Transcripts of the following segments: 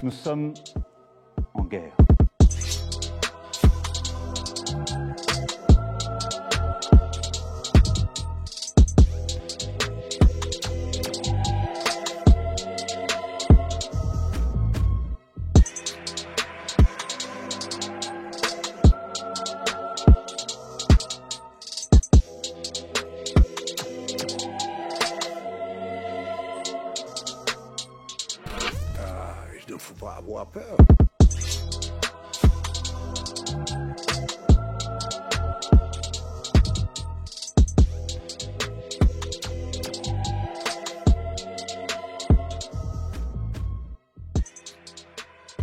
Nous sommes en guerre. Il ne faut pas avoir peur.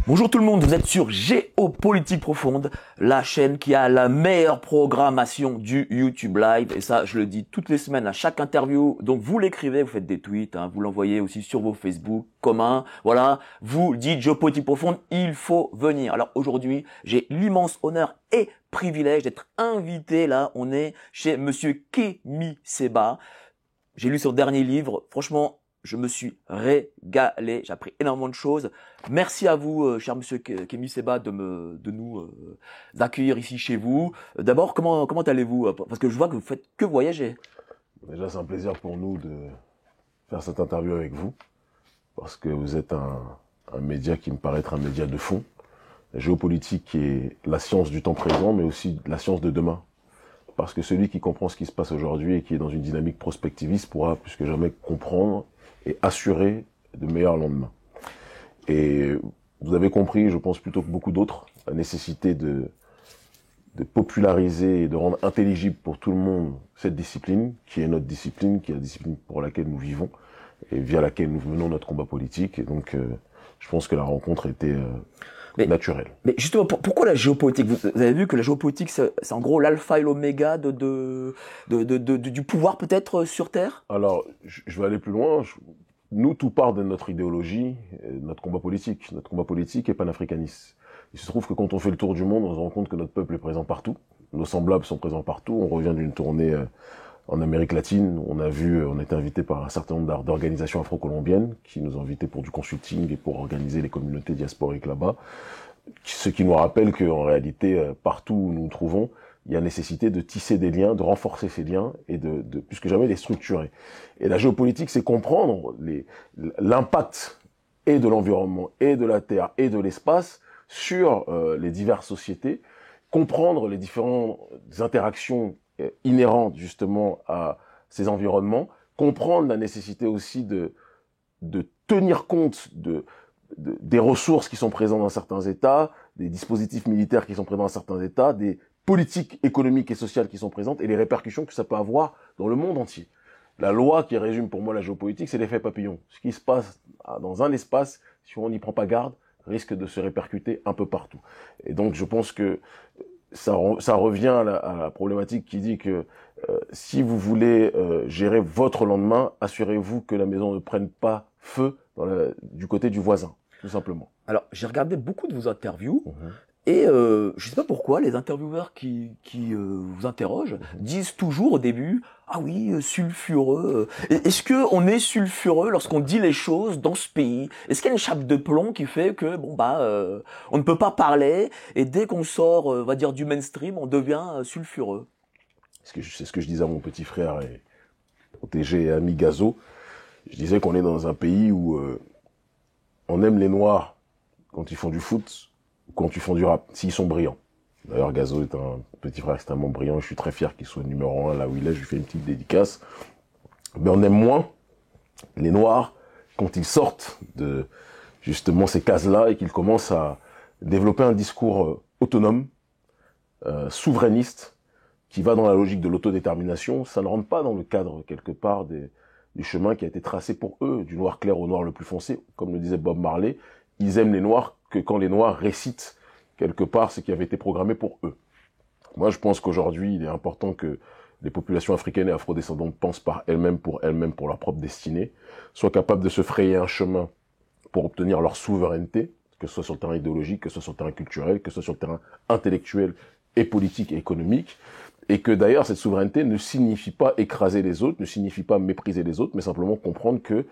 Bonjour tout le monde, vous êtes sur Géopolitique Profonde, la chaîne qui a la meilleure programmation du YouTube Live. Et ça, je le dis toutes les semaines à chaque interview. Donc vous l'écrivez, vous faites des tweets, vous l'envoyez aussi sur vos Facebook communs. Voilà, vous dites Géopolitique Profonde, il faut venir. Alors aujourd'hui, j'ai l'immense honneur et privilège d'être invité là. On est chez Monsieur Kémy Séba. J'ai lu son dernier livre, franchement, je me suis régalé, j'ai appris énormément de choses. Merci à vous, cher monsieur Kémy Séba, de nous accueillir ici chez vous. D'abord, comment allez-vous? Parce que je vois que vous faites que voyager. Déjà, c'est un plaisir pour nous de faire cette interview avec vous, parce que vous êtes un média qui me paraît être un média de fond. La géopolitique est la science du temps présent, mais aussi la science de demain. Parce que celui qui comprend ce qui se passe aujourd'hui et qui est dans une dynamique prospectiviste pourra plus que jamais comprendre et assurer de meilleurs lendemains. Et vous avez compris, je pense plutôt que beaucoup d'autres, la nécessité de populariser et de rendre intelligible pour tout le monde cette discipline, qui est notre discipline, qui est la discipline pour laquelle nous vivons et via laquelle nous menons notre combat politique. Et donc, je pense que la rencontre était naturelle. Mais justement, pourquoi la géopolitique? Vous avez vu que la géopolitique, c'est en gros l'alpha et l'oméga du pouvoir peut-être sur Terre? Alors, je vais aller plus loin. Nous, tout part de notre idéologie, notre combat politique. Notre combat politique est panafricaniste. Il se trouve que quand on fait le tour du monde, on se rend compte que notre peuple est présent partout. Nos semblables sont présents partout. On revient d'une tournée en Amérique latine. On a été invité par un certain nombre d'organisations afro-colombiennes qui nous ont invités pour du consulting et pour organiser les communautés diasporiques là-bas. Ce qui nous rappelle qu'en réalité, partout où nous nous trouvons, il y a nécessité de tisser des liens, de renforcer ces liens et de plus que jamais les structurer. Et la géopolitique, c'est comprendre l'impact et de l'environnement et de la terre et de l'espace sur les diverses sociétés, comprendre les différentes interactions inhérentes justement à ces environnements, comprendre la nécessité aussi de tenir compte des ressources qui sont présentes dans certains États, des dispositifs militaires qui sont présents dans certains États, des politiques économiques et sociales qui sont présentes et les répercussions que ça peut avoir dans le monde entier. La loi qui résume pour moi la géopolitique, c'est l'effet papillon. Ce qui se passe dans un espace, si on n'y prend pas garde, risque de se répercuter un peu partout. Et donc je pense que ça revient à la problématique qui dit que si vous voulez gérer votre lendemain, assurez-vous que la maison ne prenne pas feu du côté du voisin, tout simplement. Alors, j'ai regardé beaucoup de vos interviews. Et je sais pas pourquoi les intervieweurs qui vous interrogent disent toujours au début ah oui sulfureux. Est-ce que on est sulfureux lorsqu'on dit les choses dans ce pays? Est-ce qu'il y a une chape de plomb qui fait que on ne peut pas parler et dès qu'on sort on va dire du mainstream on devient sulfureux? C'est ce que je disais à mon petit frère et protégé et ami Gazo. Je disais qu'on est dans un pays où on aime les noirs quand ils font du foot, quand ils font du rap, s'ils sont brillants. D'ailleurs, Gazo est un petit frère extrêmement brillant, je suis très fier qu'il soit numéro 1 là où il est, je lui fais une petite dédicace. Mais on aime moins les Noirs quand ils sortent de justement ces cases-là et qu'ils commencent à développer un discours autonome, souverainiste, qui va dans la logique de l'autodétermination. Ça ne rentre pas dans le cadre, quelque part, du chemin qui a été tracé pour eux, du noir clair au noir le plus foncé. Comme le disait Bob Marley, ils aiment les Noirs que quand les Noirs récitent quelque part ce qui avait été programmé pour eux. Moi, je pense qu'aujourd'hui, il est important que les populations africaines et afrodescendantes pensent par elles-mêmes, pour leur propre destinée, soient capables de se frayer un chemin pour obtenir leur souveraineté, que ce soit sur le terrain idéologique, que ce soit sur le terrain culturel, que ce soit sur le terrain intellectuel et politique et économique, et que d'ailleurs cette souveraineté ne signifie pas écraser les autres, ne signifie pas mépriser les autres, mais simplement comprendre que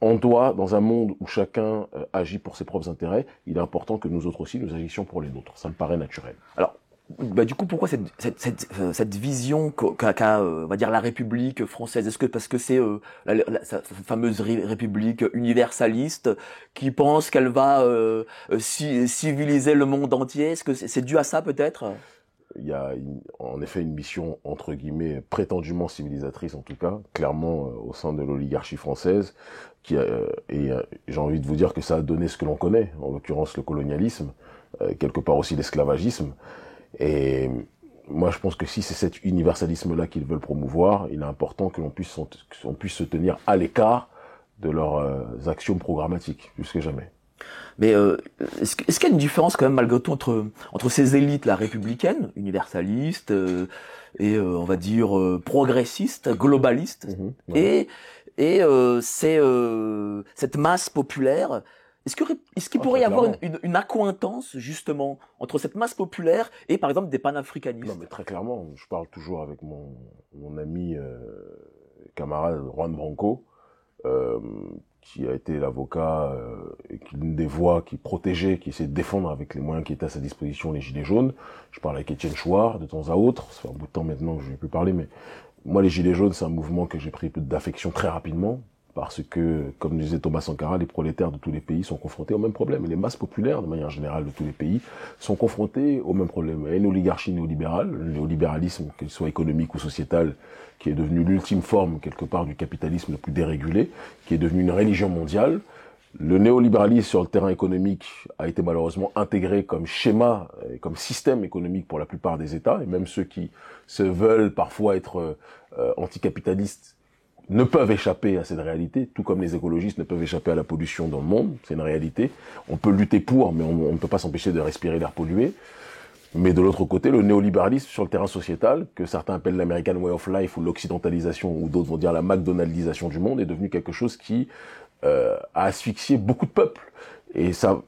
on doit, dans un monde où chacun agit pour ses propres intérêts, il est important que nous autres aussi, nous agissions pour les nôtres. Ça me paraît naturel. Alors, du coup, pourquoi cette vision qu'a, on va dire, la République française? Est-ce que parce que c'est cette fameuse république universaliste qui pense qu'elle va civiliser le monde entier? Est-ce que c'est dû à ça peut-être? Il y a en effet une mission, entre guillemets, prétendument civilisatrice, en tout cas, clairement au sein de l'oligarchie française, et j'ai envie de vous dire que ça a donné ce que l'on connaît, en l'occurrence le colonialisme, quelque part aussi l'esclavagisme. Et moi, je pense que si c'est cet universalisme-là qu'ils veulent promouvoir, il est important que l'on puisse se tenir à l'écart de leurs axiomes programmatiques, plus que jamais. Mais est-ce qu'il y a une différence quand même malgré tout entre ces élites là républicaines, universalistes et on va dire progressistes, globalistes, ouais. et cette masse populaire? Est-ce qu'il pourrait y avoir une accointance justement entre cette masse populaire et par exemple des panafricanistes? Non, mais très clairement, je parle toujours avec mon ami camarade Juan Branco, qui a été l'avocat et l'une des voix qui protégeait, qui essayait de défendre avec les moyens qui étaient à sa disposition les Gilets jaunes. Je parle avec Étienne Chouard de temps à autre, ça fait un bout de temps maintenant que je ne vais plus parler, mais moi les Gilets jaunes c'est un mouvement que j'ai pris d'affection très rapidement, parce que, comme disait Thomas Sankara, les prolétaires de tous les pays sont confrontés au même problème. Et les masses populaires, de manière générale, de tous les pays, sont confrontées au même problème. Il y a une oligarchie néolibérale, le néolibéralisme, qu'il soit économique ou sociétal, qui est devenu l'ultime forme, quelque part, du capitalisme le plus dérégulé, qui est devenu une religion mondiale. Le néolibéralisme sur le terrain économique a été malheureusement intégré comme schéma, comme système économique pour la plupart des États, et même ceux qui se veulent parfois être anticapitalistes ne peuvent échapper à cette réalité, tout comme les écologistes ne peuvent échapper à la pollution dans le monde, c'est une réalité. On peut lutter pour, mais on ne peut pas s'empêcher de respirer l'air pollué. Mais de l'autre côté, le néolibéralisme sur le terrain sociétal, que certains appellent l'American Way of Life ou l'occidentalisation, ou d'autres vont dire la McDonaldisation du monde, est devenu quelque chose qui a asphyxié beaucoup de peuples. Et ça,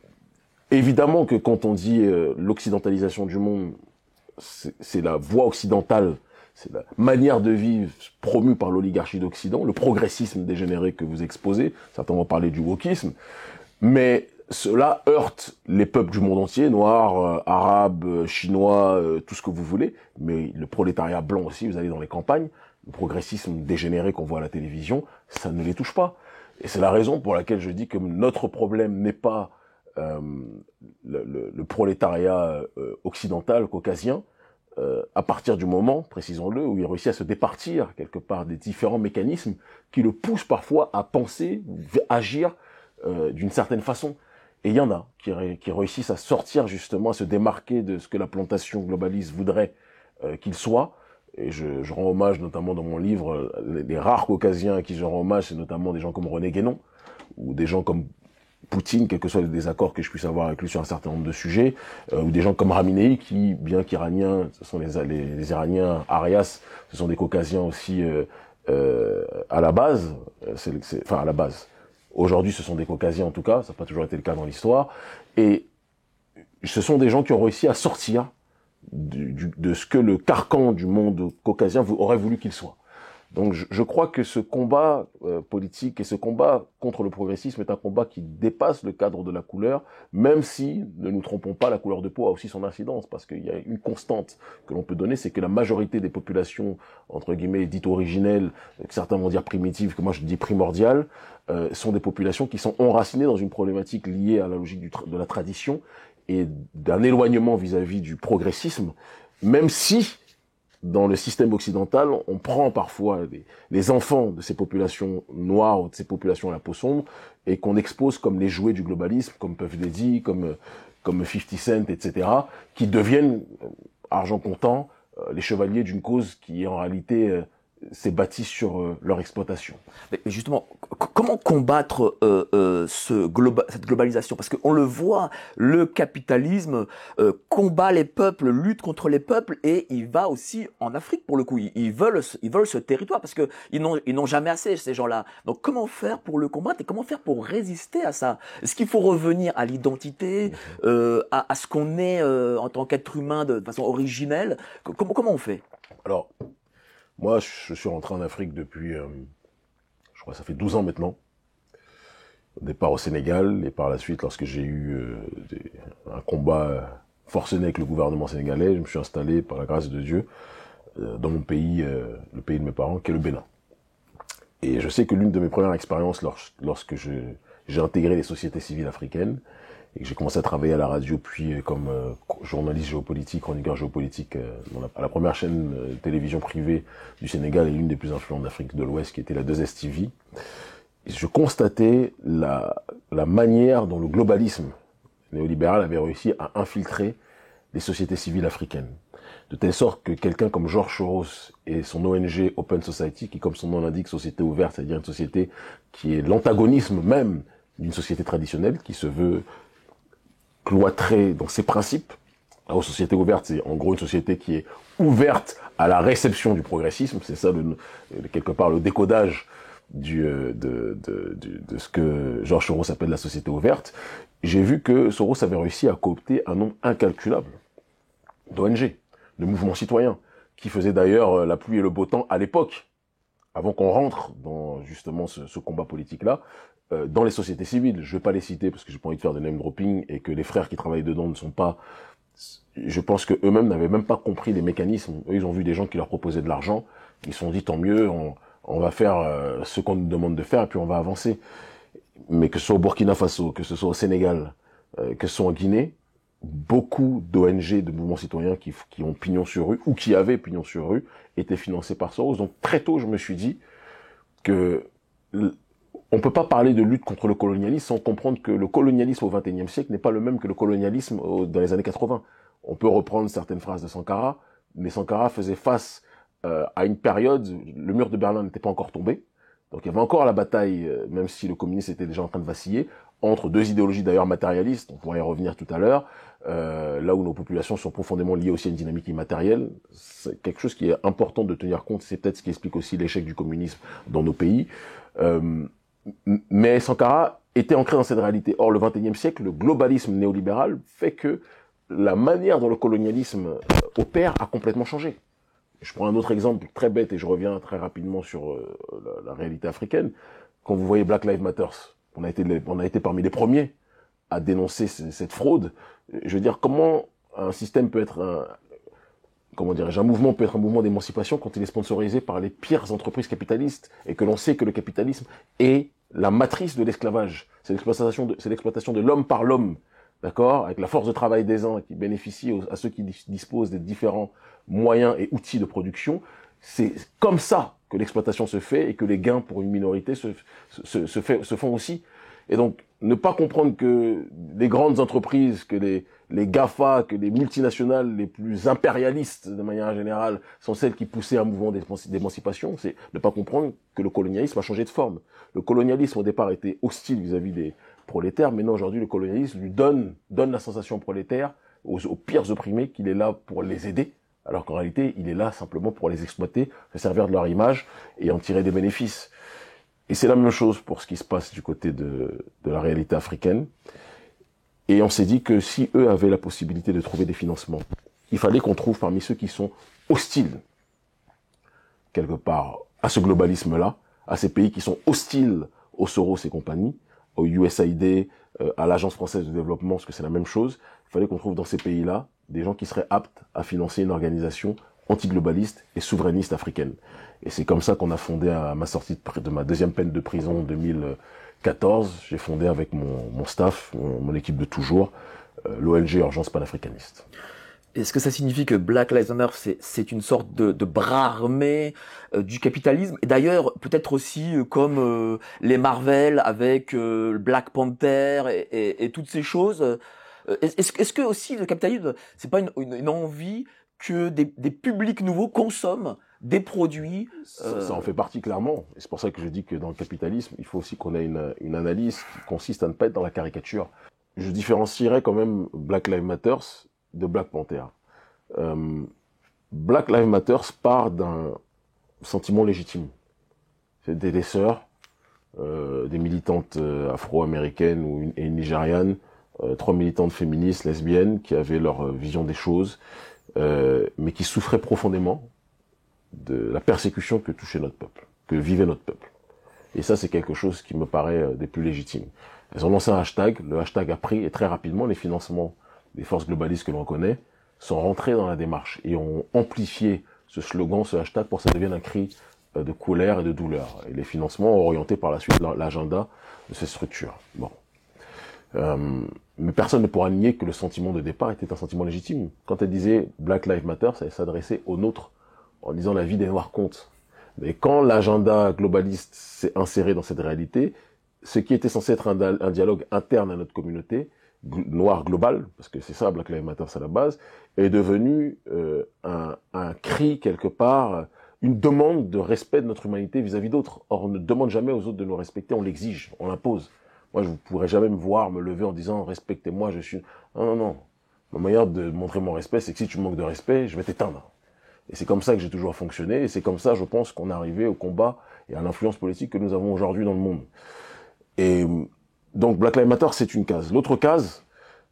évidemment que quand on dit l'occidentalisation du monde, c'est la voie occidentale, c'est la manière de vivre promue par l'oligarchie d'Occident, le progressisme dégénéré que vous exposez, certains vont parler du wokisme, mais cela heurte les peuples du monde entier, noirs, arabes, chinois, tout ce que vous voulez, mais le prolétariat blanc aussi, vous allez dans les campagnes, le progressisme dégénéré qu'on voit à la télévision, ça ne les touche pas. Et c'est la raison pour laquelle je dis que notre problème n'est pas le prolétariat occidental, caucasien, à partir du moment, précisons-le, où il réussit à se départir quelque part des différents mécanismes qui le poussent parfois à penser, agir d'une certaine façon. Et il y en a qui réussissent à sortir justement, à se démarquer de ce que la plantation globaliste voudrait qu'il soit. Et je rends hommage notamment dans mon livre, les rares caucasiens à qui je rends hommage, c'est notamment des gens comme René Guénon, ou des gens comme Poutine, quels que soient les désaccords que je puisse avoir avec lui sur un certain nombre de sujets, ou des gens comme Khamenei, qui, bien qu'iraniens, ce sont les Iraniens, Arias, ce sont des Caucasiens aussi à la base, enfin à la base. Aujourd'hui, ce sont des Caucasiens en tout cas, ça n'a pas toujours été le cas dans l'histoire, et ce sont des gens qui ont réussi à sortir de ce que le carcan du monde caucasien aurait voulu qu'il soit. Donc je crois que ce combat politique et ce combat contre le progressisme est un combat qui dépasse le cadre de la couleur, même si, ne nous trompons pas, la couleur de peau a aussi son incidence, parce qu'il y a une constante que l'on peut donner, c'est que la majorité des populations, entre guillemets, dites originelles, que certains vont dire primitives, que moi je dis primordiales, sont des populations qui sont enracinées dans une problématique liée à la logique de la tradition et d'un éloignement vis-à-vis du progressisme, même si dans le système occidental, on prend parfois les enfants de ces populations noires ou de ces populations à la peau sombre et qu'on expose comme les jouets du globalisme, comme Puff Daddy, comme 50 Cent, etc., qui deviennent, argent comptant, les chevaliers d'une cause qui est en réalité s'est bâti sur leur exploitation. Mais justement, comment combattre cette globalisation? Parce qu'on le voit, le capitalisme combat les peuples, lutte contre les peuples, et il va aussi en Afrique pour le coup. Ils veulent ce territoire parce que ils n'ont jamais assez, ces gens-là. Donc comment faire pour le combattre et comment faire pour résister à ça? Est-ce qu'il faut revenir à l'identité, à ce qu'on est en tant qu'être humain de façon originelle? Comment on fait? Alors, moi, je suis rentré en Afrique depuis, je crois que ça fait 12 ans maintenant. Au départ au Sénégal, et par la suite, lorsque j'ai eu un combat forcené avec le gouvernement sénégalais, je me suis installé, par la grâce de Dieu, dans mon pays, le pays de mes parents, qui est le Bénin. Et je sais que l'une de mes premières expériences, lorsque j'ai intégré les sociétés civiles africaines, et que j'ai commencé à travailler à la radio, puis comme journaliste géopolitique, chroniqueur géopolitique, à la première chaîne de télévision privée du Sénégal et l'une des plus influentes d'Afrique de l'Ouest, qui était la 2S TV, je constatais la manière dont le globalisme néolibéral avait réussi à infiltrer les sociétés civiles africaines. De telle sorte que quelqu'un comme Georges Soros et son ONG Open Society, qui comme son nom l'indique, société ouverte, c'est-à-dire une société qui est l'antagonisme même d'une société traditionnelle, qui se veut cloîtrée dans ses principes. La société ouverte, c'est en gros une société qui est ouverte à la réception du progressisme. C'est ça, quelque part, le décodage de ce que Georges Soros appelle la société ouverte. J'ai vu que Soros avait réussi à coopter un nombre incalculable d'ONG, de mouvements citoyens, qui faisaient d'ailleurs la pluie et le beau temps à l'époque, avant qu'on rentre dans justement ce combat politique-là, dans les sociétés civiles. Je vais pas les citer parce que j'ai pas envie de faire de name dropping et que les frères qui travaillent dedans ne sont pas, je pense que eux-mêmes n'avaient même pas compris les mécanismes. Eux, ils ont vu des gens qui leur proposaient de l'argent. Ils se sont dit, tant mieux, on va faire ce qu'on nous demande de faire et puis on va avancer. Mais que ce soit au Burkina Faso, que ce soit au Sénégal, que ce soit en Guinée, beaucoup d'ONG, de mouvements citoyens qui ont pignon sur rue ou qui avaient pignon sur rue étaient financés par Soros. Donc très tôt, je me suis dit que on peut pas parler de lutte contre le colonialisme sans comprendre que le colonialisme au XXIe siècle n'est pas le même que le colonialisme dans les années 80. On peut reprendre certaines phrases de Sankara, mais Sankara faisait face à une période, le mur de Berlin n'était pas encore tombé, donc il y avait encore la bataille, même si le communisme était déjà en train de vaciller, entre deux idéologies d'ailleurs matérialistes, on pourra y revenir tout à l'heure, là où nos populations sont profondément liées aussi à une dynamique immatérielle. C'est quelque chose qui est important de tenir compte, c'est peut-être ce qui explique aussi l'échec du communisme dans nos pays. Mais Sankara était ancré dans cette réalité. Or, le XXIe siècle, le globalisme néolibéral fait que la manière dont le colonialisme opère a complètement changé. Je prends un autre exemple très bête et je reviens très rapidement sur la réalité africaine. Quand vous voyez Black Lives Matter, on a été parmi les premiers à dénoncer cette fraude. Je veux dire, comment un système peut être un mouvement peut être un mouvement d'émancipation quand il est sponsorisé par les pires entreprises capitalistes et que l'on sait que le capitalisme est la matrice de l'esclavage. C'est l'exploitation de l'homme par l'homme, d'accord, avec la force de travail des uns qui bénéficie à ceux qui disposent des différents moyens et outils de production. C'est comme ça que l'exploitation se fait et que les gains pour une minorité se font aussi. Et donc, ne pas comprendre que les grandes entreprises, que les GAFA, que les multinationales les plus impérialistes de manière générale sont celles qui poussaient un mouvement d'émancipation, c'est ne pas comprendre que le colonialisme a changé de forme. Le colonialisme au départ était hostile vis-à-vis des prolétaires, mais non, aujourd'hui le colonialisme lui donne la sensation prolétaire aux pires opprimés qu'il est là pour les aider, alors qu'en réalité il est là simplement pour les exploiter, se servir de leur image et en tirer des bénéfices. Et c'est la même chose pour ce qui se passe du côté de la réalité africaine. Et on s'est dit que si eux avaient la possibilité de trouver des financements, il fallait qu'on trouve parmi ceux qui sont hostiles, quelque part, à ce globalisme-là, à ces pays qui sont hostiles aux Soros et compagnie, au USAID, à l'Agence française de développement, parce que c'est la même chose. Il fallait qu'on trouve dans ces pays-là des gens qui seraient aptes à financer une organisation antiglobaliste et souverainiste africaine. Et c'est comme ça qu'on a fondé, à ma sortie de ma deuxième peine de prison en 2014, j'ai fondé avec mon staff, mon équipe de toujours, l'ONG Urgence panafricaniste. Est-ce que ça signifie que Black Lives Matter, c'est une sorte de bras armé du capitalisme? Et d'ailleurs, peut-être aussi comme les Marvel avec Black Panther et toutes ces choses. Est-ce que aussi le capitalisme, c'est pas une envie que des publics nouveaux consomment des produits. Ça en fait partie clairement. Et c'est pour ça que je dis que dans le capitalisme, il faut aussi qu'on ait une analyse qui consiste à ne pas être dans la caricature. Je différencierais quand même Black Lives Matter de Black Panther. Black Lives Matter part d'un sentiment légitime. C'est des sœurs, des militantes afro-américaines et nigérianes, 3 militantes féministes, lesbiennes, qui avaient leur vision des choses, mais qui souffraient profondément de la persécution que touchait notre peuple, que vivait notre peuple. Et ça, c'est quelque chose qui me paraît des plus légitimes. Elles ont lancé un hashtag, le hashtag a pris, et très rapidement, les financements des forces globalistes que l'on connaît sont rentrés dans la démarche et ont amplifié ce slogan, ce hashtag, pour que ça devienne un cri de colère et de douleur. Et les financements ont orienté par la suite l'agenda de ces structures. Bon. Mais personne ne pourra nier que le sentiment de départ était un sentiment légitime. Quand elle disait Black Lives Matter, ça s'adressait aux nôtres, en disant la vie des Noirs compte. Mais quand l'agenda globaliste s'est inséré dans cette réalité, ce qui était censé être un dialogue interne à notre communauté, noire globale, parce que c'est ça, Black Lives Matter, c'est la base, est devenu un cri quelque part, une demande de respect de notre humanité vis-à-vis d'autres. Or, on ne demande jamais aux autres de nous respecter, on l'exige, on l'impose. Moi, je ne pourrais jamais me voir me lever en disant « respectez-moi, je suis... » Non. Ma manière de montrer mon respect, c'est que si tu manques de respect, je vais t'éteindre. Et c'est comme ça que j'ai toujours fonctionné, et c'est comme ça, je pense, qu'on est arrivé au combat et à l'influence politique que nous avons aujourd'hui dans le monde. Et donc, Black Lives Matter, c'est une case. L'autre case,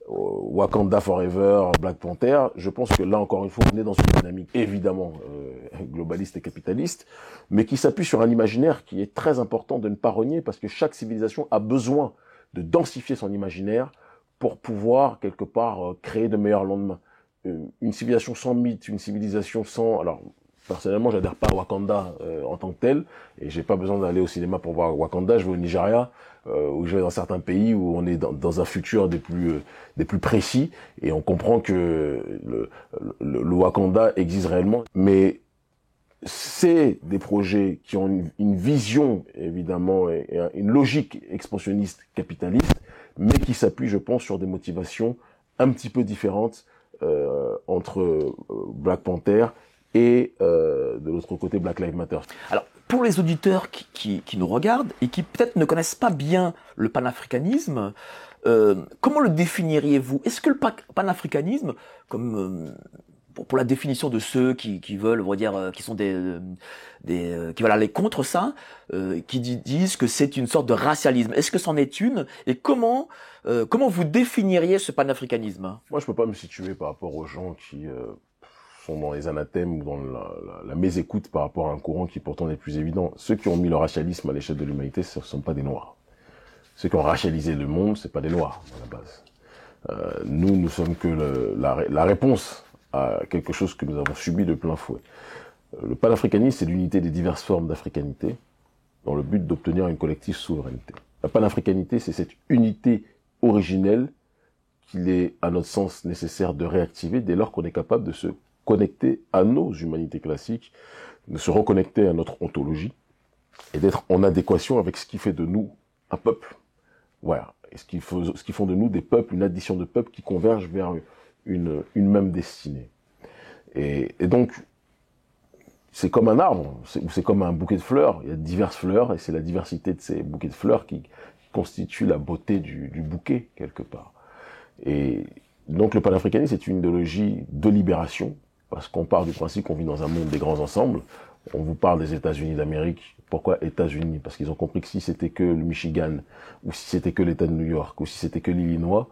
Wakanda Forever, Black Panther, je pense que là, encore une fois, on est dans une dynamique, évidemment, globaliste et capitaliste, mais qui s'appuie sur un imaginaire qui est très important de ne pas renier, parce que chaque civilisation a besoin de densifier son imaginaire pour pouvoir, quelque part, créer de meilleurs lendemains. Une civilisation sans mythe, une civilisation sans... Alors, personnellement, j'adhère pas à Wakanda en tant que tel, et j'ai pas besoin d'aller au cinéma pour voir Wakanda. Je vais au Nigeria, ou je vais dans certains pays où on est dans un futur des plus précis, et on comprend que le Wakanda existe réellement. Mais c'est des projets qui ont une vision, évidemment, et une logique expansionniste capitaliste, mais qui s'appuient, je pense, sur des motivations un petit peu différentes entre Black Panther et de l'autre côté Black Lives Matter. Alors, pour les auditeurs qui nous regardent et qui peut-être ne connaissent pas bien le panafricanisme, comment le définiriez-vous? Est-ce que le panafricanisme, comme pour la définition de ceux qui veulent, on va dire, qui sont qui veulent aller contre ça, qui disent que c'est une sorte de racialisme. Est-ce que c'en est une? Et comment vous définiriez ce panafricanisme? Moi, je peux pas me situer par rapport aux gens qui sont dans les anathèmes ou dans la mésécoute par rapport à un courant qui pourtant est plus évident. Ceux qui ont mis le racialisme à l'échelle de l'humanité, ce ne sont pas des Noirs. Ceux qui ont racialisé le monde, c'est pas des Noirs, à la base. Nous sommes que la réponse à quelque chose que nous avons subi de plein fouet. Le panafricanisme, c'est l'unité des diverses formes d'africanité dans le but d'obtenir une collective souveraineté. La panafricanité, c'est cette unité originelle qu'il est, à notre sens, nécessaire de réactiver dès lors qu'on est capable de se connecter à nos humanités classiques, de se reconnecter à notre ontologie et d'être en adéquation avec ce qui fait de nous un peuple. Voilà. Et ce qui font de nous des peuples, une addition de peuples qui convergent vers une même destinée. Et donc, c'est comme un arbre, c'est comme un bouquet de fleurs. Il y a diverses fleurs, et c'est la diversité de ces bouquets de fleurs qui constitue la beauté du bouquet, quelque part. Et donc, le panafricanisme est une idéologie de libération, parce qu'on part du principe qu'on vit dans un monde des grands ensembles. On vous parle des États-Unis d'Amérique. Pourquoi États-Unis? Parce qu'ils ont compris que si c'était que le Michigan, ou si c'était que l'État de New York, ou si c'était que l'Illinois,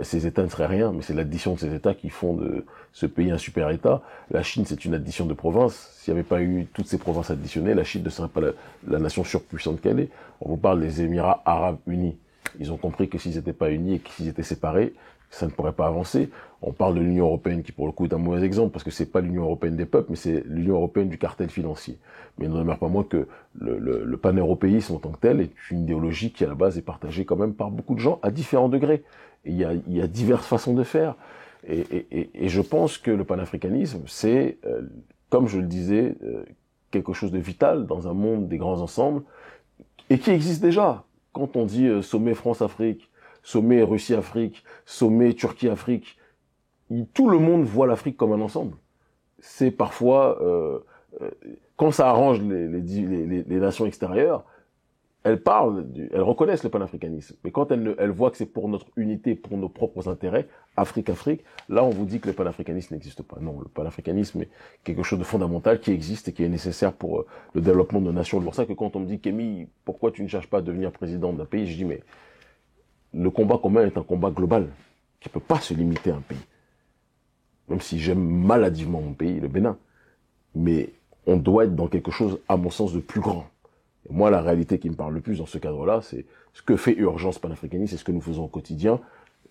ces États ne seraient rien, mais c'est l'addition de ces États qui font de ce pays un super État. La Chine, c'est une addition de provinces. S'il n'y avait pas eu toutes ces provinces additionnées, la Chine ne serait pas la nation surpuissante qu'elle est. On vous parle des Émirats Arabes Unis. Ils ont compris que s'ils n'étaient pas unis et qu'ils étaient séparés, ça ne pourrait pas avancer. On parle de l'Union européenne qui, pour le coup, est un mauvais exemple, parce que c'est pas l'Union européenne des peuples, mais c'est l'Union européenne du cartel financier. Mais il ne demeure pas moins que le pan-européisme en tant que tel est une idéologie qui, à la base, est partagée quand même par beaucoup de gens à différents degrés. Et il y a diverses façons de faire. Et je pense que le panafricanisme, c'est, comme je le disais, quelque chose de vital dans un monde des grands ensembles, et qui existe déjà. Quand on dit sommet France-Afrique, sommet Russie-Afrique, sommet Turquie-Afrique, tout le monde voit l'Afrique comme un ensemble. C'est parfois quand ça arrange les nations extérieures, elles reconnaissent le panafricanisme. Mais quand elles voient que c'est pour notre unité, pour nos propres intérêts, Afrique, là on vous dit que le panafricanisme n'existe pas. Non, le panafricanisme est quelque chose de fondamental qui existe et qui est nécessaire pour le développement de nos nations. C'est pour ça que quand on me dit, Kémy, pourquoi tu ne cherches pas à devenir président d'un pays, je dis, mais le combat commun est un combat global qui ne peut pas se limiter à un pays. Même si j'aime maladivement mon pays, le Bénin. Mais on doit être dans quelque chose, à mon sens, de plus grand. Et moi, la réalité qui me parle le plus dans ce cadre-là, c'est ce que fait Urgence panafricaniste, c'est ce que nous faisons au quotidien,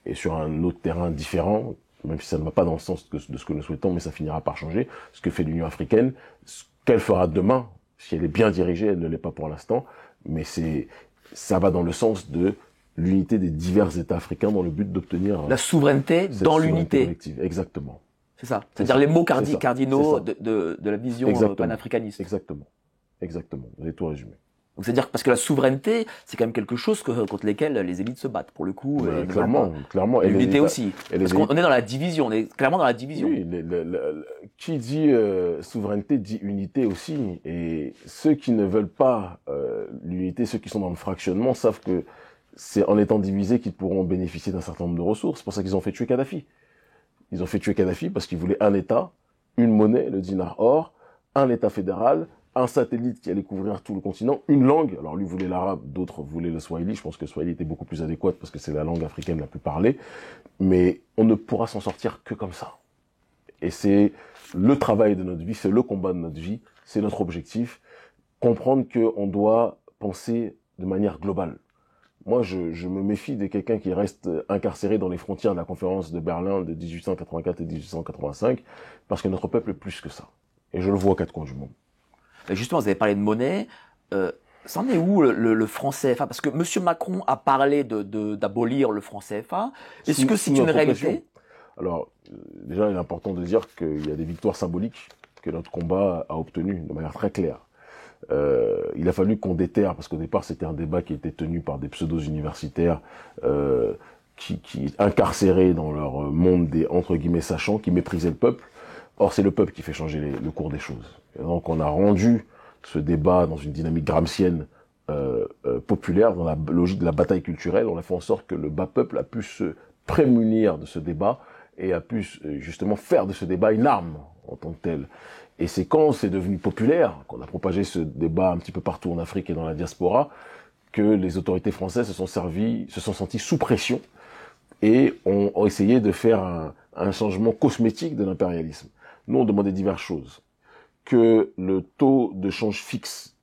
et sur un autre terrain différent, même si ça ne va pas dans le sens de ce que nous souhaitons, mais ça finira par changer, ce que fait l'Union africaine, ce qu'elle fera demain, si elle est bien dirigée, elle ne l'est pas pour l'instant, mais ça va dans le sens de l'unité des divers États africains dans le but d'obtenir la souveraineté dans l'unité collective. Exactement. C'est ça. C'est-à-dire les mots cardinaux de la vision panafricaniste. Exactement. Vous avez tout résumé. Donc c'est-à-dire parce que la souveraineté, c'est quand même quelque chose contre lesquels les élites se battent pour le coup. Clairement. Et l'unité aussi. Parce qu'on est dans la division. On est clairement dans la division. Oui. Qui dit souveraineté dit unité aussi. Et ceux qui ne veulent pas l'unité, ceux qui sont dans le fractionnement, savent que c'est en étant divisés qu'ils pourront bénéficier d'un certain nombre de ressources. C'est pour ça qu'ils ont fait tuer Kadhafi. Ils ont fait tuer Kadhafi parce qu'ils voulaient un État, une monnaie, le dinar or, un État fédéral, un satellite qui allait couvrir tout le continent, une langue. Alors lui voulait l'arabe, d'autres voulaient le swahili. Je pense que le swahili était beaucoup plus adéquat parce que c'est la langue africaine la plus parlée. Mais on ne pourra s'en sortir que comme ça. Et c'est le travail de notre vie, c'est le combat de notre vie, c'est notre objectif. Comprendre qu'on doit penser de manière globale. Moi, je me méfie de quelqu'un qui reste incarcéré dans les frontières de la conférence de Berlin de 1884 et 1885, parce que notre peuple est plus que ça. Et je le vois aux quatre coins du monde. Justement, vous avez parlé de monnaie. Ça en est où le franc CFA? Parce que M. Macron a parlé d'abolir le franc CFA. Est-ce que c'est une réalité? Alors, déjà, il est important de dire qu'il y a des victoires symboliques que notre combat a obtenues de manière très claire. Il a fallu qu'on déterre, parce qu'au départ c'était un débat qui était tenu par des pseudo-universitaires qui incarcérés dans leur monde des entre guillemets sachants, qui méprisaient le peuple. Or c'est le peuple qui fait changer le cours des choses. Et donc on a rendu ce débat dans une dynamique gramscienne populaire, dans la logique de la bataille culturelle. On a fait en sorte que le bas peuple a pu se prémunir de ce débat et a pu justement faire de ce débat une arme en tant que telle. Et c'est quand c'est devenu populaire, qu'on a propagé ce débat un petit peu partout en Afrique et dans la diaspora, que les autorités françaises se sont senties sous pression et ont essayé de faire un changement cosmétique de l'impérialisme. Nous, on demandait diverses choses. Que le taux de change fixe,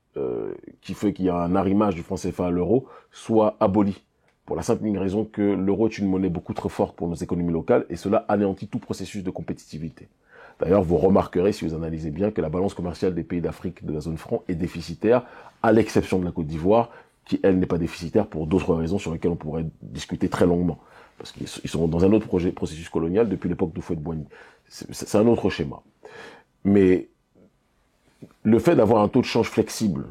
qui fait qu'il y a un arrimage du franc CFA à l'euro, soit aboli. Pour la simple raison que l'euro est une monnaie beaucoup trop forte pour nos économies locales et cela anéantit tout processus de compétitivité. D'ailleurs, vous remarquerez, si vous analysez bien, que la balance commerciale des pays d'Afrique de la zone franc est déficitaire, à l'exception de la Côte d'Ivoire, qui, elle, n'est pas déficitaire pour d'autres raisons sur lesquelles on pourrait discuter très longuement. Parce qu'ils sont dans un autre processus colonial depuis l'époque d'Houphouët-Boigny. C'est un autre schéma. Mais le fait d'avoir un taux de change flexible,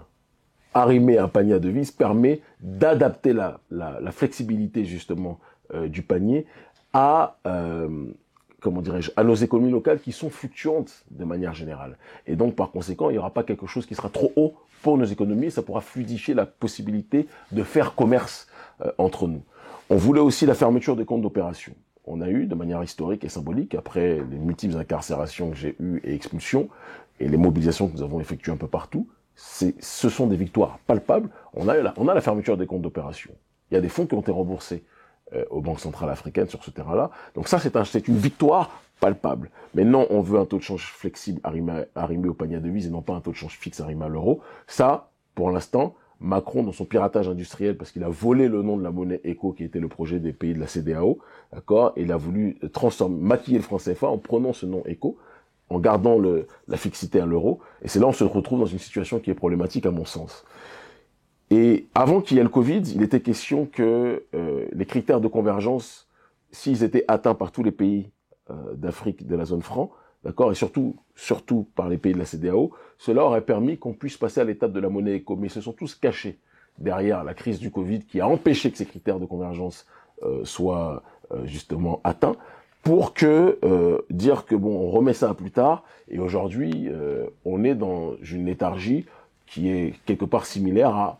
arrimé à un panier à devises, permet d'adapter la flexibilité, justement, du panier à à nos économies locales qui sont fluctuantes de manière générale. Et donc, par conséquent, il n'y aura pas quelque chose qui sera trop haut pour nos économies, ça pourra fluidifier la possibilité de faire commerce entre nous. On voulait aussi la fermeture des comptes d'opération. On a eu, de manière historique et symbolique, après les multiples incarcérations que j'ai eues et expulsions, et les mobilisations que nous avons effectuées un peu partout, ce sont des victoires palpables. On a la fermeture des comptes d'opération. Il y a des fonds qui ont été remboursés aux banques centrales africaines sur ce terrain-là. Donc ça, c'est une victoire palpable. Mais non, on veut un taux de change flexible arrimé au panier à devises et non pas un taux de change fixe arrimé à l'euro. Ça, pour l'instant, Macron, dans son piratage industriel, parce qu'il a volé le nom de la monnaie ECO, qui était le projet des pays de la CEDEAO, d'accord, et il a voulu maquiller le franc CFA en prenant ce nom ECO, en gardant la fixité à l'euro. Et c'est là où on se retrouve dans une situation qui est problématique à mon sens. Et avant qu'il y ait le Covid, il était question que les critères de convergence, s'ils étaient atteints par tous les pays d'Afrique de la zone franc, d'accord, et surtout par les pays de la CEDEAO, cela aurait permis qu'on puisse passer à l'étape de la monnaie éco. Mais ils se sont tous cachés derrière la crise du Covid qui a empêché que ces critères de convergence soient justement atteints. pour que dire que bon, on remet ça à plus tard. Et aujourd'hui, on est dans une léthargie qui est quelque part similaire à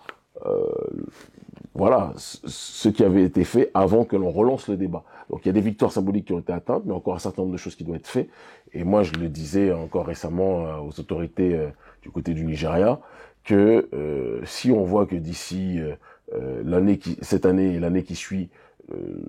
voilà ce qui avait été fait avant que l'on relance le débat. Donc il y a des victoires symboliques qui ont été atteintes, mais encore un certain nombre de choses qui doivent être faites. Et moi, je le disais encore récemment aux autorités du côté du Nigeria, que si on voit que d'ici cette année et l'année qui suit,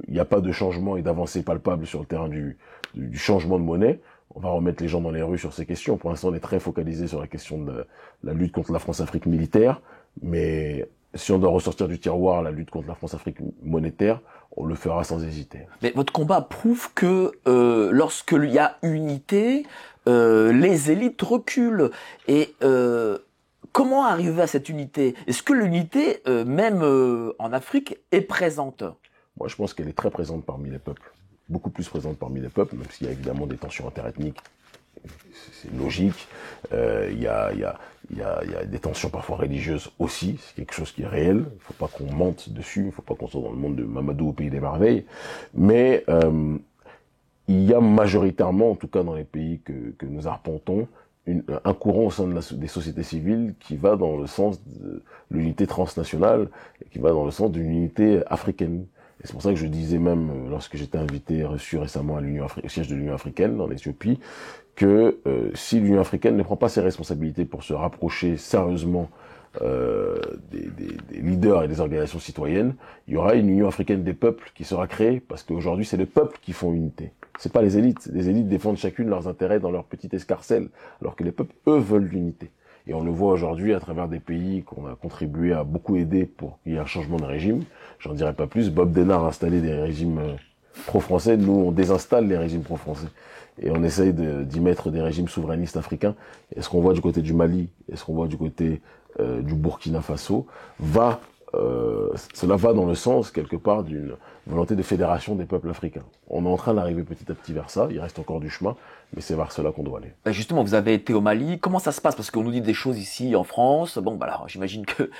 il n'y a pas de changement et d'avancée palpable sur le terrain du changement de monnaie, on va remettre les gens dans les rues sur ces questions. Pour l'instant, on est très focalisé sur la question de la lutte contre la France-Afrique militaire, mais si on doit ressortir du tiroir la lutte contre la France-Afrique monétaire, on le fera sans hésiter. Mais votre combat prouve que lorsqu'il y a unité, les élites reculent. Et comment arriver à cette unité? Est-ce que l'unité, même en Afrique, est présente? Moi, je pense qu'elle est très présente parmi les peuples. Beaucoup plus présente parmi les peuples, même s'il y a évidemment des tensions interethniques. C'est logique. Il y a des tensions parfois religieuses aussi. C'est quelque chose qui est réel. Il ne faut pas qu'on mente dessus. Il ne faut pas qu'on soit dans le monde de Mamadou au pays des merveilles. Mais il y a majoritairement, en tout cas dans les pays que nous arpentons, un courant au sein des sociétés civiles qui va dans le sens de l'unité transnationale et qui va dans le sens d'une unité africaine. Et c'est pour ça que je disais même, lorsque j'étais reçu récemment au siège de l'Union africaine en Éthiopie, que si l'Union africaine ne prend pas ses responsabilités pour se rapprocher sérieusement des leaders et des organisations citoyennes, il y aura une Union africaine des peuples qui sera créée, parce qu'aujourd'hui c'est les peuples qui font unité. C'est pas les élites. Les élites défendent chacune leurs intérêts dans leur petite escarcelle, alors que les peuples, eux, veulent l'unité. Et on le voit aujourd'hui à travers des pays qu'on a contribué à beaucoup aider pour qu'il y ait un changement de régime. J'en dirai pas plus. Bob Denard a installé des régimes pro-français. Nous, on désinstalle les régimes pro-français. Et on essaye d'y mettre des régimes souverainistes africains. Et ce qu'on voit du côté du Mali, et ce qu'on voit du côté du Burkina Faso, cela va dans le sens, quelque part, d'une volonté de fédération des peuples africains. On est en train d'arriver petit à petit vers ça, il reste encore du chemin, mais c'est vers cela qu'on doit aller. Justement, vous avez été au Mali, comment ça se passe? Parce qu'on nous dit des choses ici en France, bon, bah alors j'imagine que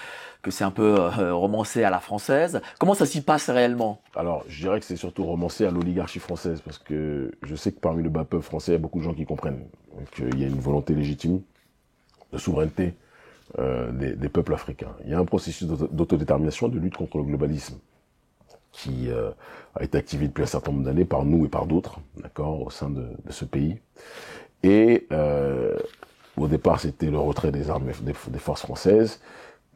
c'est un peu romancé à la française. Comment ça s'y passe réellement? Alors, je dirais que c'est surtout romancé à l'oligarchie française, parce que je sais que parmi le bas peuple français, il y a beaucoup de gens qui comprennent qu'il y a une volonté légitime de souveraineté des peuples africains. Il y a un processus d'autodétermination, de lutte contre le globalisme qui a été activé depuis un certain nombre d'années par nous et par d'autres, d'accord, au sein de ce pays. Et au départ, c'était le retrait des armes des forces françaises,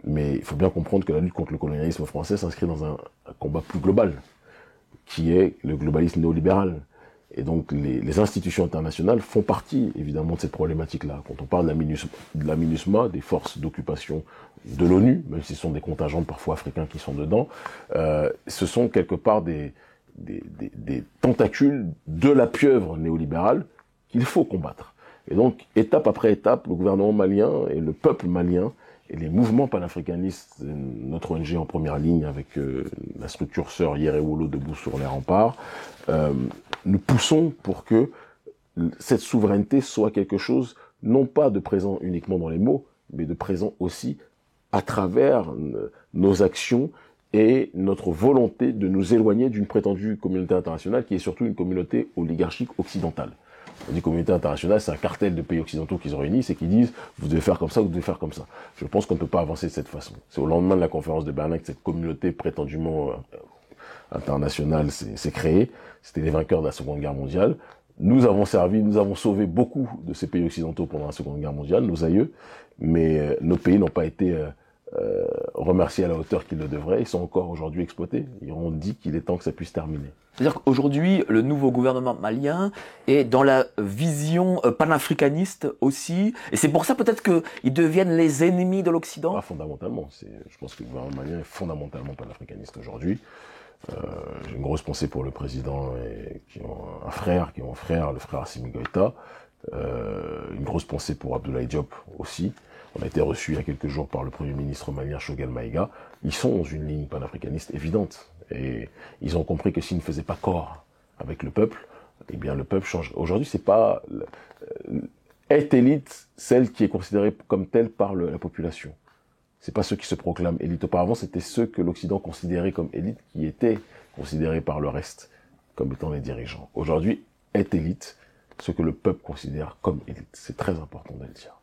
mais il faut bien comprendre que la lutte contre le colonialisme français s'inscrit dans un combat plus global, qui est le globalisme néolibéral. Et donc, les institutions internationales font partie, évidemment, de cette problématique-là. Quand on parle de la MINUSMA, des forces d'occupation de l'ONU, même si ce sont des contingents parfois africains qui sont dedans, ce sont quelque part des tentacules de la pieuvre néolibérale qu'il faut combattre. Et donc, étape après étape, le gouvernement malien et le peuple malien et les mouvements panafricanistes, notre ONG en première ligne avec la structure sœur Yerewolo debout sur les remparts, nous poussons pour que cette souveraineté soit quelque chose, non pas de présent uniquement dans les mots, mais de présent aussi à travers nos actions et notre volonté de nous éloigner d'une prétendue communauté internationale qui est surtout une communauté oligarchique occidentale. On dit communauté internationale, c'est un cartel de pays occidentaux qui se réunissent et qui disent vous devez faire comme ça, vous devez faire comme ça. Je pense qu'on ne peut pas avancer de cette façon. C'est au lendemain de la conférence de Berlin que cette communauté prétendument internationale s'est créée. C'était les vainqueurs de la Seconde Guerre mondiale. Nous avons sauvé beaucoup de ces pays occidentaux pendant la Seconde Guerre mondiale, nos aïeux, mais nos pays n'ont pas été remerciés à la hauteur qu'ils le devraient. Ils sont encore aujourd'hui exploités. Ils ont dit qu'il est temps que ça puisse terminer. C'est-à-dire qu'aujourd'hui, le nouveau gouvernement malien est dans la vision panafricaniste aussi, et c'est pour ça peut-être qu'ils deviennent les ennemis de l'Occident? Pas fondamentalement. Je pense que le gouvernement malien est fondamentalement panafricaniste aujourd'hui. J'ai une grosse pensée pour le président qui ont un frère, le frère Assimi Goïta. Une grosse pensée pour Abdoulaye Diop aussi. On a été reçu il y a quelques jours par le Premier ministre malien Choguel Maïga. Ils sont dans une ligne panafricaniste évidente. Et ils ont compris que s'ils ne faisaient pas corps avec le peuple, eh bien le peuple change. Aujourd'hui, c'est pas... Est élite celle qui est considérée comme telle par la population. C'est pas ceux qui se proclament élite. Auparavant, c'était ceux que l'Occident considérait comme élite qui étaient considérés par le reste comme étant les dirigeants. Aujourd'hui, est élite, ce que le peuple considère comme élite. C'est très important de le dire.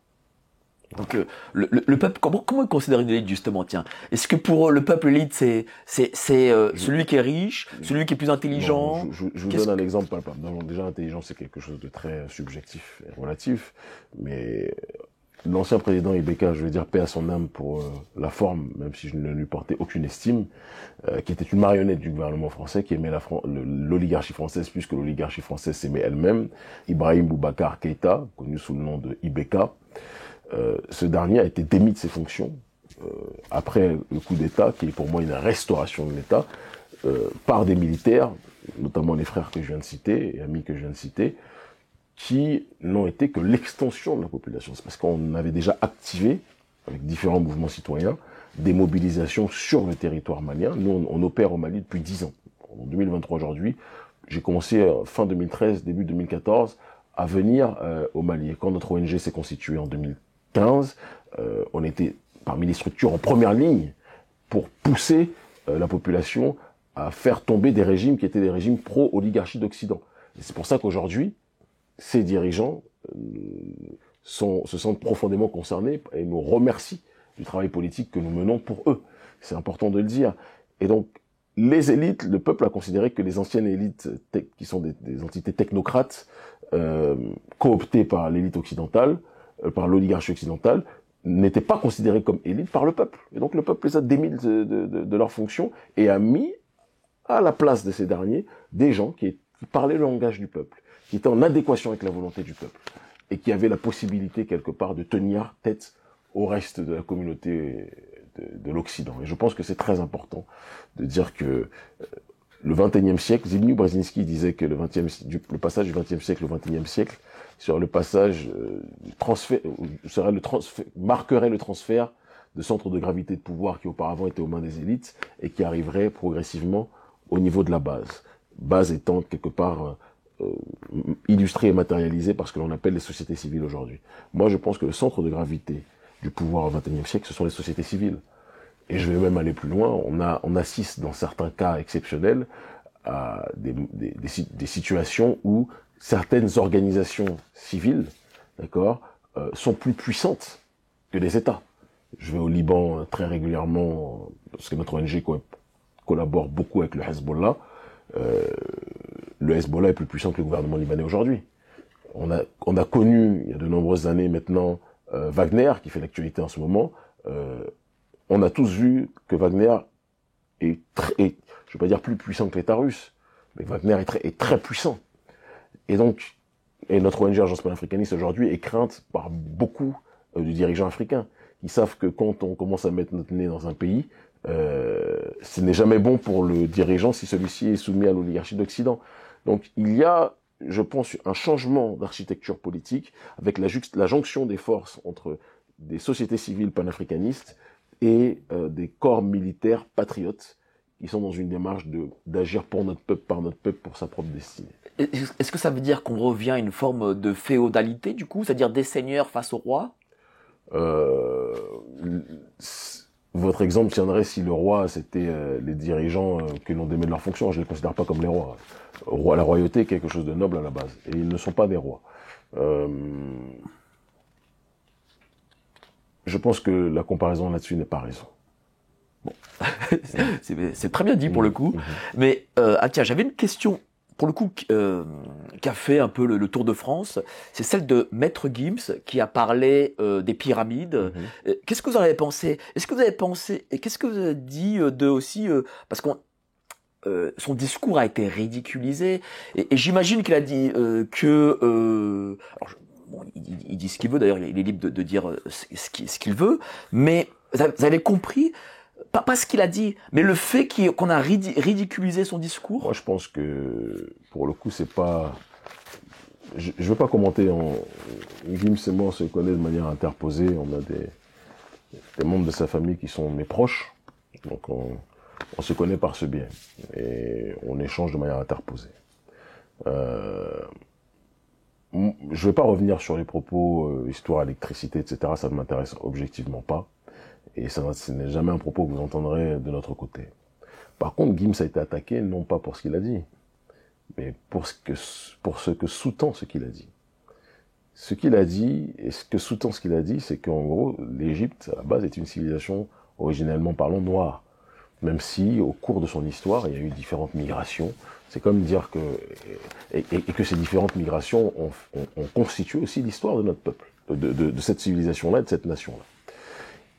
Donc le peuple, comment il considère une élite justement, tiens? Est-ce que pour le peuple élite, c'est celui qui est riche, celui qui est plus intelligent? Non, je vous donne un exemple palpable. Déjà, intelligence, c'est quelque chose de très subjectif et relatif, mais l'ancien président Ibeka, je veux dire paix à son âme pour la forme, même si je ne lui portais aucune estime, qui était une marionnette du gouvernement français, qui aimait l'oligarchie française plus que l'oligarchie française s'aimait elle-même, Ibrahim Boubacar Keïta, connu sous le nom de Ibeka. Ce dernier a été démis de ses fonctions après le coup d'État, qui est pour moi une restauration de l'État, par des militaires, notamment les frères que je viens de citer et amis que je viens de citer, qui n'ont été que l'extension de la population. C'est parce qu'on avait déjà activé, avec différents mouvements citoyens, des mobilisations sur le territoire malien. Nous, on opère au Mali depuis 10 ans. En 2023 aujourd'hui, j'ai commencé fin 2013, début 2014, à venir au Mali. Et quand notre ONG s'est constituée en 2015, on était parmi les structures en première ligne pour pousser la population à faire tomber des régimes qui étaient des régimes pro-oligarchie d'Occident. Et c'est pour ça qu'aujourd'hui, ces dirigeants se sentent profondément concernés et nous remercient du travail politique que nous menons pour eux. C'est important de le dire. Et donc, les élites, le peuple a considéré que les anciennes élites, qui sont des entités technocrates, cooptées par l'élite occidentale, par l'oligarchie occidentale, n'étaient pas considérées comme élites par le peuple. Et donc le peuple les a démis de leurs fonctions et a mis à la place de ces derniers des gens qui parlaient le langage du peuple, qui étaient en adéquation avec la volonté du peuple et qui avaient la possibilité quelque part de tenir tête au reste de la communauté de l'Occident. Et je pense que c'est très important de dire que le XXIe siècle, Zbigniew Brzezinski disait que le passage du XXe siècle au XXIe siècle sur le passage marquerait le transfert de centres de gravité de pouvoir qui auparavant étaient aux mains des élites et qui arriverait progressivement au niveau de la base. Base étant quelque part illustrée et matérialisée par ce que l'on appelle les sociétés civiles aujourd'hui. Moi, je pense que le centre de gravité du pouvoir au XXIe siècle, ce sont les sociétés civiles. Et je vais même aller plus loin. On assiste dans certains cas exceptionnels à des situations où certaines organisations civiles, d'accord, sont plus puissantes que les États. Je vais au Liban très régulièrement parce que notre ONG collabore beaucoup avec le Hezbollah. Le Hezbollah est plus puissant que le gouvernement libanais aujourd'hui. On a connu il y a de nombreuses années maintenant Wagner qui fait l'actualité en ce moment. On a tous vu que Wagner est je vais pas dire plus puissant que l'État russe, mais Wagner est très puissant. Et donc, notre ONG Agence panafricaniste aujourd'hui est crainte par beaucoup de dirigeants africains qui savent que quand on commence à mettre notre nez dans un pays, ce n'est jamais bon pour le dirigeant si celui-ci est soumis à l'oligarchie d'Occident. Donc il y a, je pense, un changement d'architecture politique avec la jonction des forces entre des sociétés civiles panafricanistes et des corps militaires patriotes qui sont dans une démarche d'agir pour notre peuple, par notre peuple, pour sa propre destinée. Est-ce que ça veut dire qu'on revient à une forme de féodalité, du coup, c'est-à-dire des seigneurs face au roi? Votre exemple tiendrait si le roi, c'était les dirigeants que l'on démet de leur fonction. Je ne les considère pas comme les rois. La royauté est quelque chose de noble à la base. Et ils ne sont pas des rois. Je pense que la comparaison là-dessus n'est pas raison. Bon. C'est très bien dit pour le coup. Mais tiens, j'avais une question pour le coup qui a fait un peu le tour de France. C'est celle de Maître Gims qui a parlé des pyramides. Qu'est-ce que vous en avez pensé? Est-ce que vous avez pensé et qu'est-ce que vous avez dit de aussi parce qu'on son discours a été ridiculisé et j'imagine qu'il a dit bon, il dit ce qu'il veut, d'ailleurs, il est libre de dire ce qu'il veut, mais vous avez compris, pas ce qu'il a dit, mais le fait qu'on a ridiculisé son discours. Moi, je pense que, pour le coup, c'est pas... Je veux pas commenter Gims et moi, on se connaît de manière interposée, on a des membres de sa famille qui sont mes proches, donc on se connaît par ce biais, et on échange de manière interposée. Je vais pas revenir sur les propos histoire, électricité, etc. Ça ne m'intéresse objectivement pas. Et ce n'est jamais un propos que vous entendrez de notre côté. Par contre, Gims a été attaqué non pas pour ce qu'il a dit, mais pour ce que sous-tend ce qu'il a dit. Ce qu'il a dit, et ce que sous-tend ce qu'il a dit, c'est qu'en gros, l'Égypte, à la base, est une civilisation originellement parlant noire. Même si, au cours de son histoire, il y a eu différentes migrations. C'est comme dire que, et que ces différentes migrations ont constitué aussi l'histoire de notre peuple, de cette civilisation-là, de cette nation-là.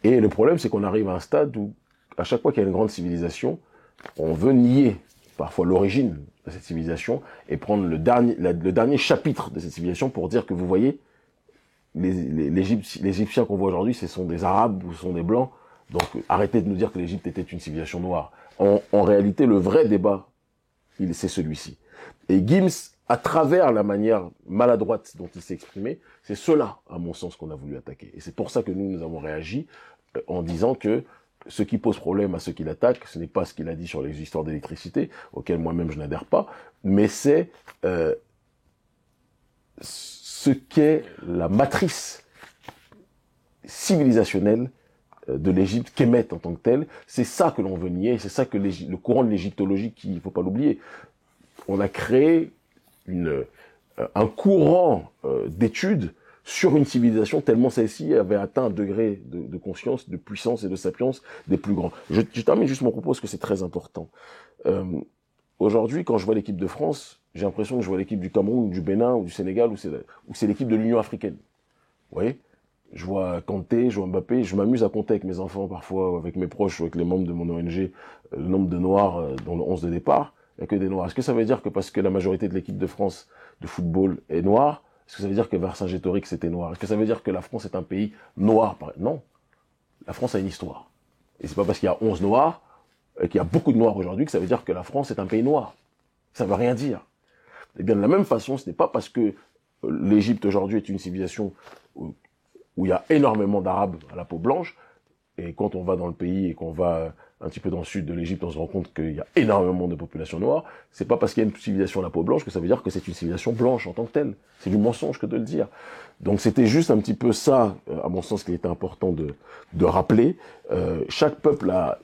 Et le problème, c'est qu'on arrive à un stade où, à chaque fois qu'il y a une grande civilisation, on veut nier parfois l'origine de cette civilisation et prendre le dernier chapitre de cette civilisation pour dire que vous voyez, les Égyptiens qu'on voit aujourd'hui, ce sont des Arabes ou ce sont des Blancs. Donc arrêtez de nous dire que l'Égypte était une civilisation noire. En réalité, le vrai débat, c'est celui-ci. Et Gims, à travers la manière maladroite dont il s'est exprimé, c'est cela, à mon sens, qu'on a voulu attaquer. Et c'est pour ça que nous avons réagi en disant que ce qui pose problème à ceux qui l'attaquent, ce n'est pas ce qu'il a dit sur les histoires d'électricité, auxquelles moi-même je n'adhère pas, mais c'est ce qu'est la matrice civilisationnelle de l'Égypte qu'émettent en tant que telle. C'est ça que l'on veut nier, c'est ça que le courant de l'égyptologie, il ne faut pas l'oublier. On a créé un courant d'études sur une civilisation tellement celle-ci avait atteint un degré de conscience, de puissance et de sapience des plus grands. Je termine juste mon propos parce que c'est très important. Aujourd'hui, quand je vois l'équipe de France, j'ai l'impression que je vois l'équipe du Cameroun, ou du Bénin, ou du Sénégal, ou c'est l'équipe de l'Union africaine. Vous voyez ? Je vois Kanté, je vois Mbappé, je m'amuse à compter avec mes enfants parfois, avec mes proches, ou avec les membres de mon ONG, le nombre de Noirs dans le 11 de départ, il n'y a que des Noirs. Est-ce que ça veut dire que parce que la majorité de l'équipe de France de football est noire, est-ce que ça veut dire que Vercingétorix c'était noir? Est-ce que ça veut dire que la France est un pays noir? Non. La France a une histoire. Et c'est pas parce qu'il y a 11 noirs, qu'il y a beaucoup de noirs aujourd'hui, que ça veut dire que la France est un pays noir. Ça veut rien dire. Et bien de la même façon, ce n'est pas parce que l'Égypte aujourd'hui est une civilisation où il y a énormément d'Arabes à la peau blanche, et quand on va dans le pays et qu'on va un petit peu dans le sud de l'Égypte, on se rend compte qu'il y a énormément de population noire. C'est pas parce qu'il y a une civilisation à la peau blanche que ça veut dire que c'est une civilisation blanche en tant que telle. C'est du mensonge que de le dire. Donc c'était juste un petit peu ça, à mon sens, qu'il était important de rappeler. Chaque peuple a,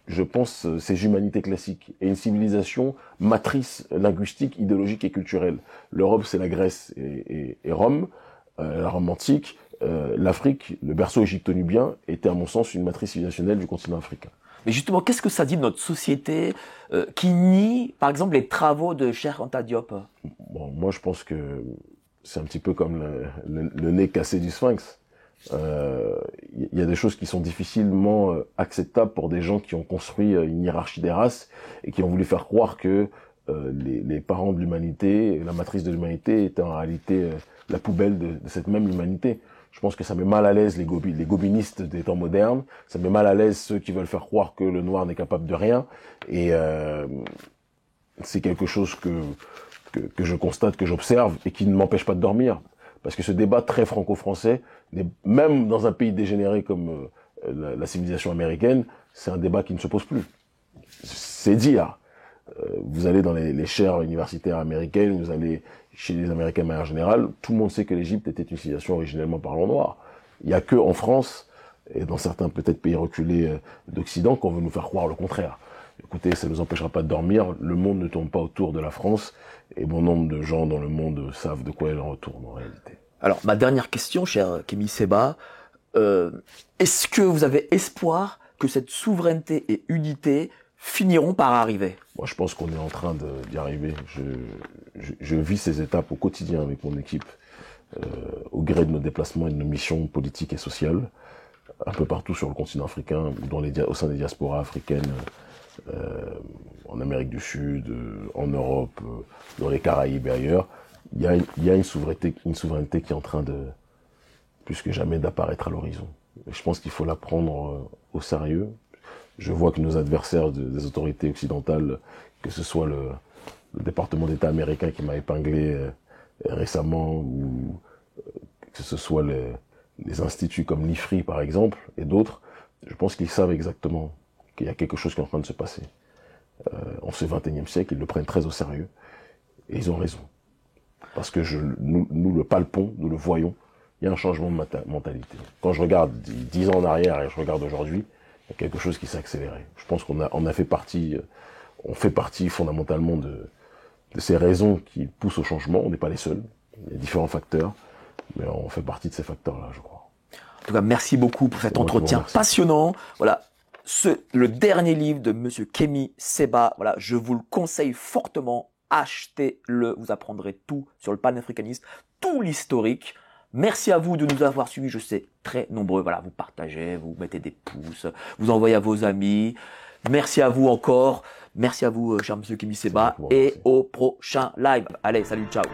je pense, ses humanités classiques et une civilisation matrice linguistique, idéologique et culturelle. L'Europe, c'est la Grèce et Rome, la Rome antique. L'Afrique, le berceau égypto-nubien, était à mon sens une matrice civilisationnelle du continent africain. Mais justement, qu'est-ce que ça dit de notre société qui nie, par exemple, les travaux de Cheikh Anta Diop? Bon, moi, je pense que c'est un petit peu comme le nez cassé du Sphinx. Il y a des choses qui sont difficilement acceptables pour des gens qui ont construit une hiérarchie des races et qui ont voulu faire croire que les parents de l'humanité, la matrice de l'humanité, étaient en réalité la poubelle de cette même humanité. Je pense que ça met mal à l'aise les gobinistes des temps modernes, ça met mal à l'aise ceux qui veulent faire croire que le noir n'est capable de rien, et c'est quelque chose que je constate, que j'observe, et qui ne m'empêche pas de dormir. Parce que ce débat très franco-français, même dans un pays dégénéré comme la civilisation américaine, c'est un débat qui ne se pose plus. C'est dire. Vous allez dans les chaires universitaires américaines, vous allez chez les Américains de manière générale, tout le monde sait que l'Égypte était une civilisation originellement parlant noir. Il n'y a que en France, et dans certains peut-être pays reculés d'Occident, qu'on veut nous faire croire le contraire. Écoutez, ça ne nous empêchera pas de dormir, le monde ne tourne pas autour de la France, et bon nombre de gens dans le monde savent de quoi il en retourne en réalité. Alors, ma dernière question, cher Kémy Séba, est-ce que vous avez espoir que cette souveraineté et unité finiront par arriver? Moi, je pense qu'on est en train d'y arriver. Je vis ces étapes au quotidien avec mon équipe, au gré de nos déplacements et de nos missions politiques et sociales, un peu partout sur le continent africain, au sein des diasporas africaines, en Amérique du Sud, en Europe, dans les Caraïbes et ailleurs. Il y a une souveraineté qui est en train de, plus que jamais, d'apparaître à l'horizon. Et je pense qu'il faut la prendre au sérieux. Je vois que nos adversaires des autorités occidentales, que ce soit le département d'État américain qui m'a épinglé récemment, ou que ce soit les instituts comme l'IFRI par exemple, et d'autres, je pense qu'ils savent exactement qu'il y a quelque chose qui est en train de se passer. En ce XXIe siècle, ils le prennent très au sérieux, et ils ont raison. Parce que nous le palpons, nous le voyons, il y a un changement de mentalité. Quand je regarde 10 ans en arrière et je regarde aujourd'hui, il y a quelque chose qui s'est accéléré. Je pense on fait partie fondamentalement ces raisons qui poussent au changement. On n'est pas les seuls. Il y a différents facteurs, mais on fait partie de ces facteurs-là, je crois. En tout cas, merci beaucoup pour cet entretien passionnant. Voilà, le dernier livre de Monsieur Kémy Séba. Voilà, je vous le conseille fortement. Achetez-le. Vous apprendrez tout sur le panafricanisme, tout l'historique. Merci à vous de nous avoir suivis. Je sais, très nombreux. Voilà, vous partagez, vous mettez des pouces, vous envoyez à vos amis. Merci à vous encore. Merci à vous, cher Monsieur Kémy Séba. Et au prochain live. Allez, salut, ciao.